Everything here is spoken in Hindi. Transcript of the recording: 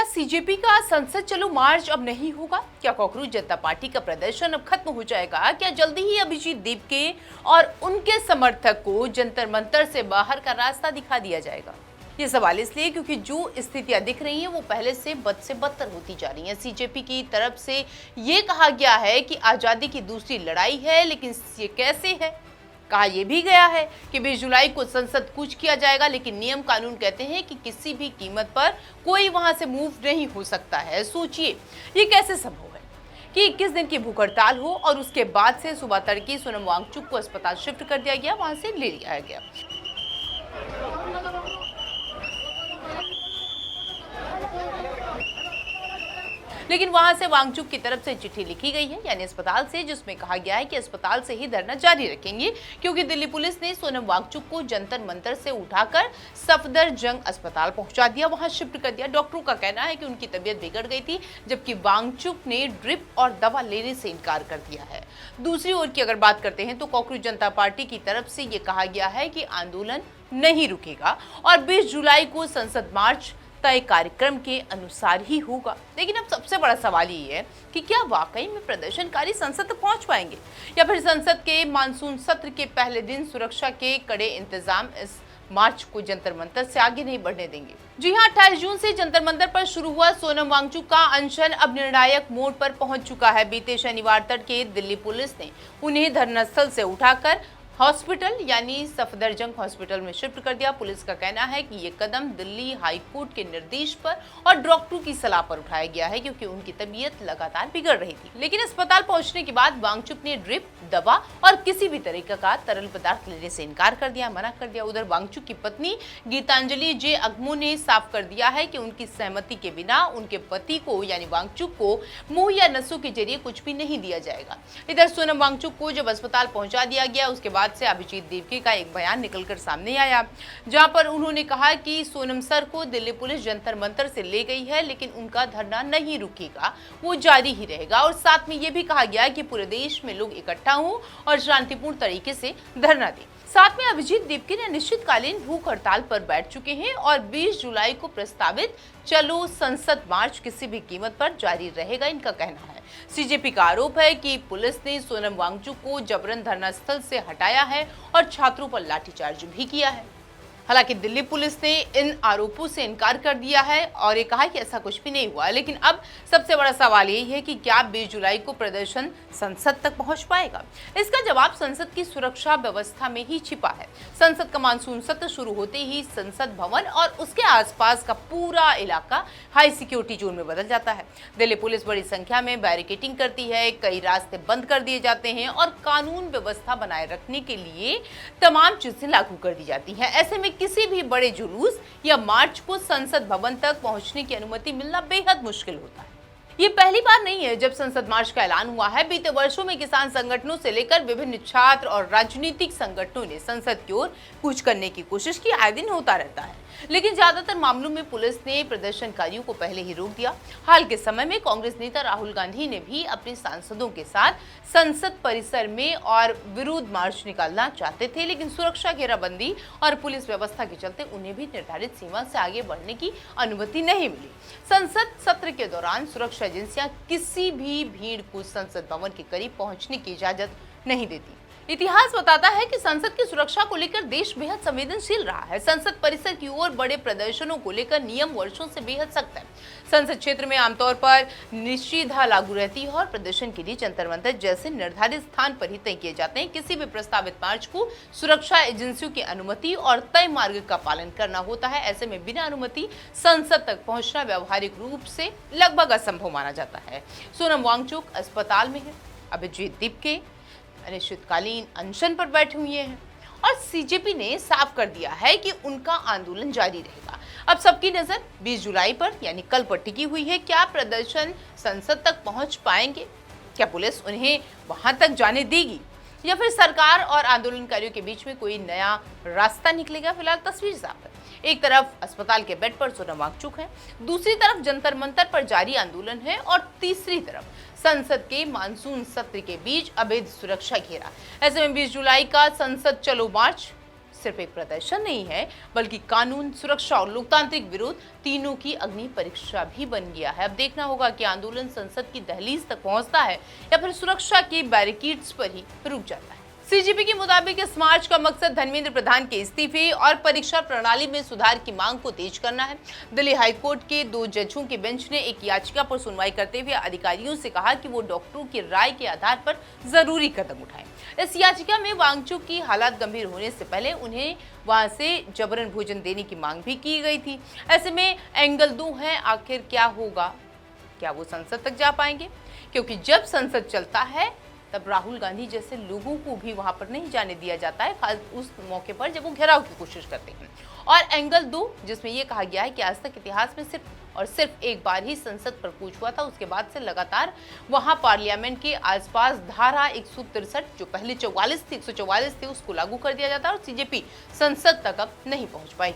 सीजेपी का संसद चलो मार्च अब नहीं होगा? क्या कॉकरोच जनता पार्टी का प्रदर्शन अब खत्म हो जाएगा? क्या जल्दी ही अभिजीत दीपके और उनके समर्थक को जंतर मंतर से बाहर का रास्ता दिखा दिया जाएगा? ये सवाल इसलिए क्योंकि जो स्थितियां दिख रही हैं वो पहले से बदतर होती जा रही हैं। सीजेपी की तरफ से ये कहा गया है कि आजादी की दूसरी लड़ाई है, लेकिन ये कैसे है? कहा यह भी गया है कि 20 जुलाई को संसद कूच किया जाएगा, लेकिन नियम कानून कहते हैं कि किसी भी कीमत पर कोई वहां से मूव नहीं हो सकता है। सोचिए ये कैसे संभव है कि 21 दिन की भूख हड़ताल हो और उसके बाद से सुबह तड़के सोनम वांगचुक को अस्पताल शिफ्ट कर दिया गया, वहां से ले लिया गया। लेकिन वहां से वांगचुक की तरफ से चिट्ठी लिखी गई है, यानी अस्पताल से, जिसमें कहा गया है कि अस्पताल से ही धरना जारी रखेंगे, क्योंकि दिल्ली पुलिस ने सोनम वांगचुक को जंतर मंतर से उठाकर सफदरजंग अस्पताल पहुंचा दिया, वहां शिफ्ट कर दिया। डॉक्टरों का कहना है कि उनकी तबीयत बिगड़ गई थी, जबकि वांगचुक ने ड्रिप और दवा लेने से इनकार कर दिया है। दूसरी ओर की अगर बात करते हैं तो कॉकरोच जनता पार्टी की तरफ से ये कहा गया है कि आंदोलन नहीं रुकेगा और 20 जुलाई को संसद मार्च तय कार्यक्रम के अनुसार ही होगा। लेकिन अब सबसे बड़ा सवाल ये है कि क्या वाकई में प्रदर्शनकारी संसद तक पहुंच पाएंगे, या फिर संसद के मानसून सत्र के पहले दिन सुरक्षा के कड़े इंतजाम इस मार्च को जंतर मंतर से आगे नहीं बढ़ने देंगे। जी हां, 28 जून से जंतर मंतर पर शुरू हुआ सोनम वांगचुक का अनशन अब निर्णायक मोड़ पर पहुंच चुका है। बीते शनिवार तड़के दिल्ली पुलिस ने उन्हें धरनास्थल से उठाकर हॉस्पिटल यानी सफदरजंग हॉस्पिटल में शिफ्ट कर दिया। पुलिस का कहना है कि ये कदम दिल्ली हाई कोर्ट के निर्देश पर और डॉक्टरों की सलाह पर उठाया गया है, क्योंकि उनकी तबीयत लगातार बिगड़ रही थी। लेकिन अस्पताल पहुंचने के बाद वांगचुक ने ड्रिप, दवा और किसी भी तरीके का तरल पदार्थ लेने से इनकार कर दिया, मना कर दिया। उधर वांगचुक की पत्नी गीतांजलि जे अगमो ने साफ कर दिया है कि उनकी सहमति के बिना उनके पति को यानी वांगचुक को मुंह या नसों के जरिए कुछ भी नहीं दिया जाएगा। इधर सोनम वांगचुक को जब अस्पताल पहुंचा दिया गया, उसके बाद से अभिजीत दीपके का एक बयान निकलकर सामने आया, जहां पर उन्होंने कहा कि सोनम सर को दिल्ली पुलिस जंतर मंतर से ले गई है, लेकिन उनका धरना नहीं रुकेगा, वो जारी ही रहेगा। और साथ में ये भी कहा गया कि पूरे देश में लोग इकट्ठा हों और शांतिपूर्ण तरीके से धरना दें। साथ में अभिजीत दीपके ने निश्चितकालीन भूख हड़ताल पर बैठ चुके हैं और 20 जुलाई को प्रस्तावित चलो संसद मार्च किसी भी कीमत पर जारी रहेगा, इनका कहना है। सीजेपी का आरोप है कि पुलिस ने सोनम वांगचुक को जबरन धरनास्थल से हटाया है और छात्रों पर लाठीचार्ज भी किया है। हालांकि दिल्ली पुलिस ने इन आरोपों से इनकार कर दिया है और ये कहा कि ऐसा कुछ भी नहीं हुआ। लेकिन अब सबसे बड़ा सवाल यही है कि क्या 20 जुलाई को प्रदर्शन संसद तक पहुंच पाएगा? इसका जवाब संसद की सुरक्षा व्यवस्था में ही छिपा है। संसद का मानसून सत्र शुरू होते ही संसद भवन और उसके आसपास का पूरा इलाका हाई सिक्योरिटी जोन में बदल जाता है। दिल्ली पुलिस बड़ी संख्या में बैरिकेडिंग करती है, कई रास्ते बंद कर दिए जाते हैं और कानून व्यवस्था बनाए रखने के लिए तमाम चीजें लागू कर दी जाती हैं। ऐसे में किसी भी बड़े जुलूस या मार्च को संसद भवन तक पहुंचने की अनुमति मिलना बेहद मुश्किल होता है। ये पहली बार नहीं है जब संसद मार्च का ऐलान हुआ है। बीते वर्षों में किसान संगठनों से लेकर विभिन्न छात्र और राजनीतिक संगठनों ने संसद की ओर कूच करने की कोशिश की, आए दिन होता रहता है। लेकिन ज्यादातर मामलों में पुलिस ने प्रदर्शनकारियों को पहले ही रोक दिया। हाल के समय में कांग्रेस नेता राहुल गांधी ने भी अपने सांसदों के साथ संसद परिसर में और विरोध मार्च निकालना चाहते थे, लेकिन सुरक्षा घेराबंदी और पुलिस व्यवस्था के चलते उन्हें भी निर्धारित सीमा से आगे बढ़ने की अनुमति नहीं मिली। संसद सत्र के दौरान सुरक्षा एजेंसियां किसी भी भीड़ को संसद भवन के करीब पहुंचने की इजाजत नहीं देती। इतिहास बताता है कि संसद की सुरक्षा को लेकर देश बेहद संवेदनशील रहा है। संसद परिसर की ओर बड़े प्रदर्शनों को लेकर नियम वर्षों से बेहद सख्त है। संसद क्षेत्र में आमतौर पर निषेधाज्ञा लागू रहती है और प्रदर्शन के लिए जंतर मंतर जैसे निर्धारित स्थान पर ही तय किए जाते हैं। किसी भी प्रस्तावित मार्च को सुरक्षा एजेंसियों की अनुमति और तय मार्ग का पालन करना होता है। ऐसे में बिना अनुमति संसद तक पहुंचना व्यावहारिक रूप से लगभग असंभव माना जाता है। सोनम वांगचुक अस्पताल में है, अभिजीत दीपके अनिश्चितकालीन अनशन पर बैठे हुए हैं और सीजेपी ने साफ कर दिया है कि उनका आंदोलन जारी रहेगा। अब सबकी नजर 20 जुलाई पर यानी कल पर टिकी हुई है। क्या प्रदर्शन संसद तक पहुंच पाएंगे? क्या पुलिस उन्हें वहां तक जाने देगी या फिर सरकार और आंदोलनकारियों के बीच में कोई नया रास्ता निकलेगा? फिलहाल तस्वीर साफ है। एक तरफ अस्पताल के बेड पर सोनम वांगचुक है, दूसरी तरफ जंतर मंतर पर जारी आंदोलन है और तीसरी तरफ संसद के मानसून सत्र के बीच अवैध सुरक्षा घेरा। ऐसे में 20 जुलाई का संसद चलो मार्च सिर्फ एक प्रदर्शन नहीं है, बल्कि कानून, सुरक्षा और लोकतांत्रिक विरोध तीनों की अग्नि परीक्षा भी बन गया है। अब देखना होगा कि आंदोलन संसद की दहलीज तक पहुंचता है या फिर सुरक्षा के बैरिकेड्स पर ही रुक जाता है। सीजेपी के मुताबिक इस मार्च का मकसद धर्मेंद्र प्रधान के इस्तीफे और परीक्षा प्रणाली में सुधार की मांग को तेज करना है। दिल्ली हाईकोर्ट के 2 जजों के बेंच ने एक याचिका पर सुनवाई करते हुए अधिकारियों से कहा कि वो डॉक्टरों की राय के आधार पर जरूरी कदम उठाएं। इस याचिका में वांगचुक की हालत गंभीर होने से पहले उन्हें वहां से जबरन भोजन देने की मांग भी की गई थी। ऐसे में एंगल 2 है, आखिर क्या होगा? क्या वो संसद तक जा पाएंगे? क्योंकि जब संसद चलता है तब राहुल गांधी जैसे लोगों को भी वहां पर नहीं जाने दिया जाता है, खास उस मौके पर जब वो घेराव की कोशिश करते हैं। और एंगल 2 जिसमें यह कहा गया है कि आज तक इतिहास में सिर्फ और सिर्फ एक बार ही संसद पर कूच हुआ था, उसके बाद से लगातार वहां पार्लियामेंट के आसपास धारा 163 जो पहले 144 थी उसको लागू कर दिया जाता है और सीजेपी संसद तक अब नहीं पहुंच पाई।